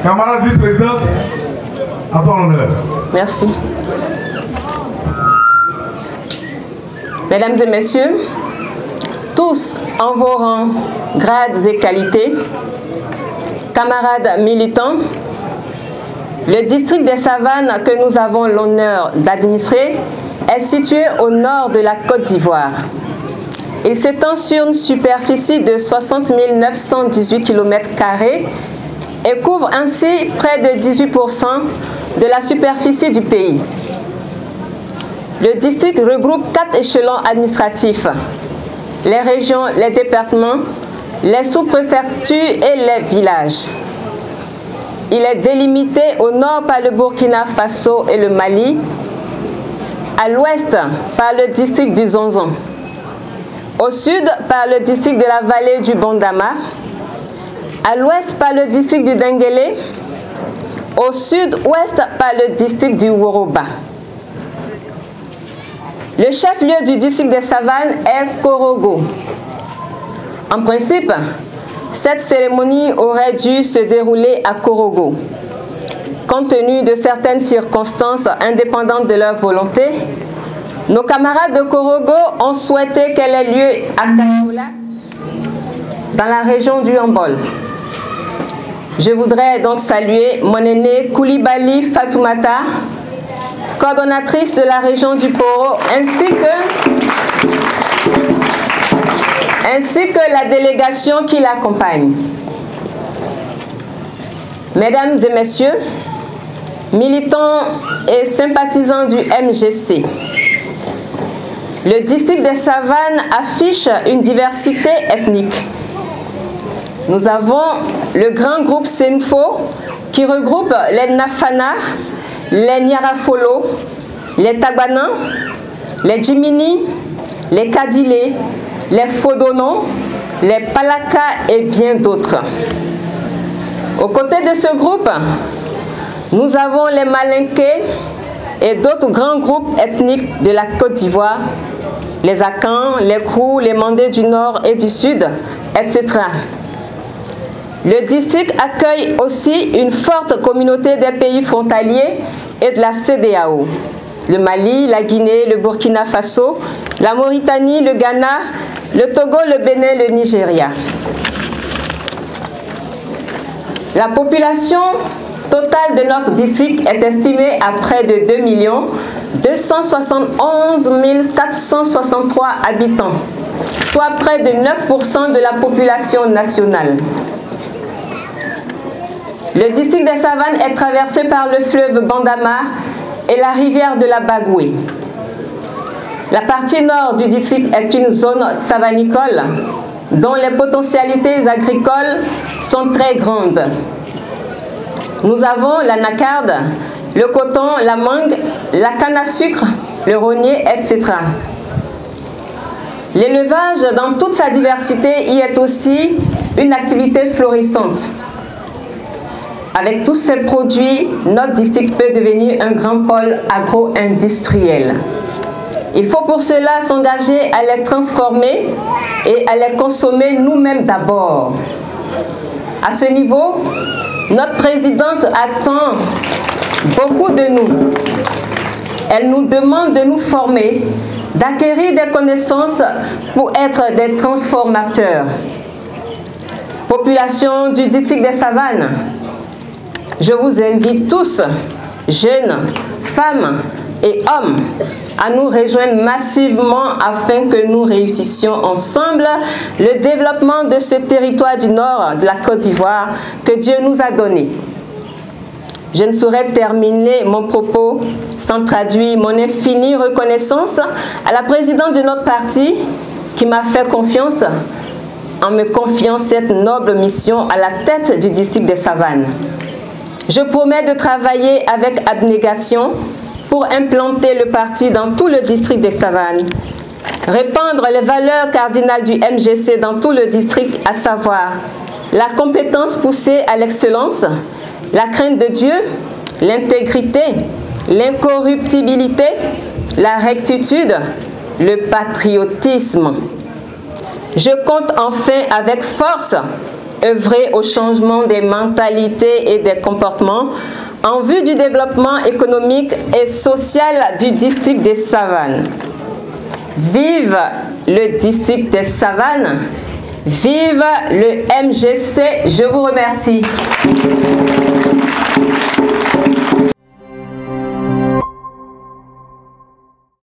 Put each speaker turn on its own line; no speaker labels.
Camarade vice-présidente, à ton honneur.
Merci. Mesdames et messieurs, tous en vos rangs, grades et qualités, camarades militants, le district des Savanes que nous avons l'honneur d'administrer est situé au nord de la Côte d'Ivoire. Il s'étend sur une superficie de 60 918 km² et couvre ainsi près de 18% de la superficie du pays. Le district regroupe 4 échelons administratifs: les régions, les départements, les sous-préfectures et les villages. Il est délimité au nord par le Burkina Faso et le Mali, à l'ouest par le district du Zonzon, au sud par le district de la vallée du Bondama, à l'ouest par le district du Denguélé, au sud-ouest par le district du Woroba. Le chef-lieu du district des Savanes est Korogo. En principe, cette cérémonie aurait dû se dérouler à Korogo. Compte tenu de certaines circonstances indépendantes de leur volonté, nos camarades de Korogo ont souhaité qu'elle ait lieu à Kanyoula, dans la région du Hambol. Je voudrais donc saluer mon aînée Koulibaly Fatoumata, coordonnatrice de la région du Poro, ainsi que la délégation qui l'accompagne. Mesdames et messieurs, militants et sympathisants du MGC, le district des Savanes affiche une diversité ethnique. Nous avons le grand groupe Senfo qui regroupe les Nafana, les Nyarafolo, les Tagbana, les Djimini, les Kadilé, les Fodono, les Palaka et bien d'autres. Aux côtés de ce groupe, nous avons les Malinké et d'autres grands groupes ethniques de la Côte d'Ivoire, les Akans, les Krou, les Mandés du Nord et du Sud, etc. Le district accueille aussi une forte communauté des pays frontaliers et de la CEDEAO. Le Mali, la Guinée, le Burkina Faso, la Mauritanie, le Ghana, le Togo, le Bénin, le Nigeria. La population totale de notre district est estimée à près de 2 271 463 habitants, soit près de 9% de la population nationale. Le district des Savanes est traversé par le fleuve Bandama et la rivière de la Bagoué. La partie nord du district est une zone savanicole dont les potentialités agricoles sont très grandes. Nous avons la nacarde, le coton, la mangue, la canne à sucre, le rognier, etc. L'élevage dans toute sa diversité y est aussi une activité florissante. Avec tous ces produits, notre district peut devenir un grand pôle agro-industriel. Il faut pour cela s'engager à les transformer et à les consommer nous-mêmes d'abord. À ce niveau, notre présidente attend beaucoup de nous. Elle nous demande de nous former, d'acquérir des connaissances pour être des transformateurs. Population du district des Savanes, je vous invite tous, jeunes, femmes et hommes, à nous rejoindre massivement afin que nous réussissions ensemble le développement de ce territoire du nord de la Côte d'Ivoire que Dieu nous a donné. Je ne saurais terminer mon propos sans traduire mon infinie reconnaissance à la présidente de notre parti qui m'a fait confiance en me confiant cette noble mission à la tête du district des Savanes. Je promets de travailler avec abnégation pour implanter le parti dans tout le district des Savanes, répandre les valeurs cardinales du MGC dans tout le district, à savoir la compétence poussée à l'excellence, la crainte de Dieu, l'intégrité, l'incorruptibilité, la rectitude, le patriotisme. Je compte enfin avec force œuvrer au changement des mentalités et des comportements en vue du développement économique et social du district des Savanes. Vive le district des Savanes! Vive le MGC! Je vous remercie.